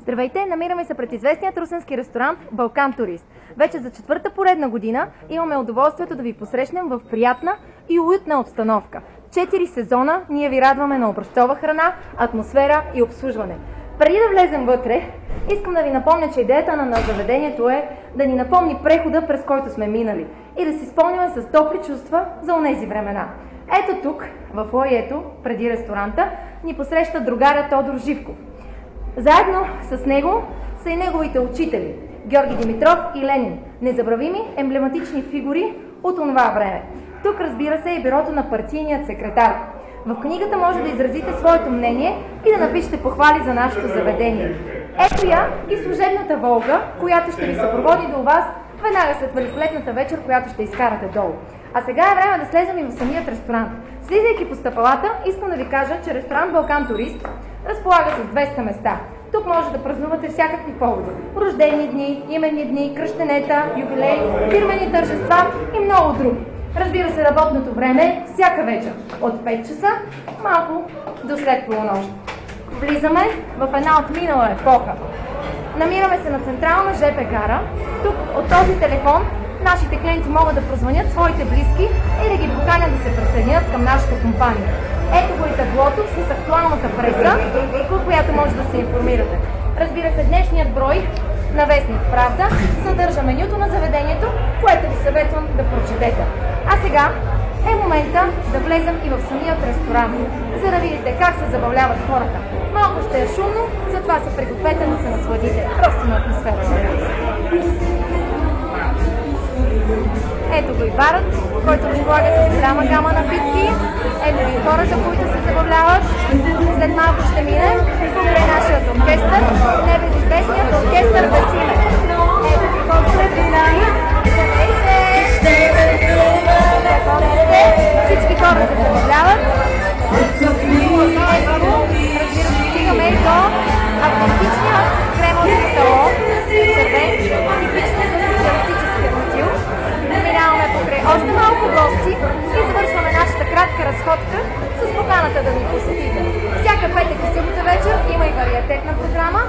Здравейте, намираме се пред известният русенски ресторант Балкан Турист. Вече за четвърта поредна година имаме удоволствието да ви посрещнем в приятна и уютна обстановка. 4 сезона ние ви радваме на образцова храна, атмосфера и обслужване. Преди да влезем вътре, искам да ви напомня, че идеята на заведението е да ни напомни прехода, през който сме минали и да си спомняме с топли чувства за онези времена. Ето тук, в лоието, преди ресторанта, ни посреща другаря Тодор Живков. Заедно с него са и неговите учители Георги Димитров и Ленин, незабравими емблематични фигури от онова време. Тук, разбира се, е бюрото на партийният секретар. В книгата може да изразите своето мнение и да напишете похвали за нашето заведение. Ето я и служебната Волга, която ще ви съпроводи до вас веднага след великолепната вечер, която ще изкарате долу. А сега е време да слезем и в самият ресторант. Слизайки по стъпалата, искам да ви кажа, че ресторант Балкан Турист разполага с 200 места. Тук може да празнувате всякакви поводи. Рождени дни, именни дни, кръщенета, юбилей, фирмени тържества и много други. Разбира се, работното време е всяка вечер от 5 часа, малко до след полунощ. Влизаме в една отминала епоха. Намираме се на централна ЖП гара. Тук от този телефон нашите клиенти могат да прозвънят своите близки и да ги поканят да се присъединят към нашата компания. Ето го и таблото с актуалната преса, от която може да се информирате. Разбира се, днешният брой на вестник Правда съдържа менюто на заведението, което ви съветвам да прочетете. А сега е момента да влезем и в самият ресторант, за да видите как се забавляват хората. Малко ще е шумно, затова се пригответе да се насладите просто на атмосферата. Ето го и барът, който разполага с голяма гама напитки. Ето ви хората, които се забавляват. След малко ще минем покрай нашият оркестър, небезизвестният оркестър без име. Ето ви хората при нами. Всички хора се забавляват. Ето го, разбира се, стигаме и до автентичният кремовски салон, червен, типичен за социалистическия стил. Минаваме покрай още малко гости и завършваме нашата кратка разходка с поканата да ни посетите. Всяка петък и събота вечер има и вариатетна програма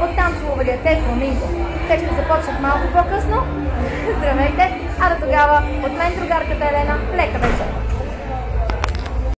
от танцово вариатет Фламинго. Те ще започнат малко по-късно. Здравейте! А до тогава от мен другарката Елена, лека вечер!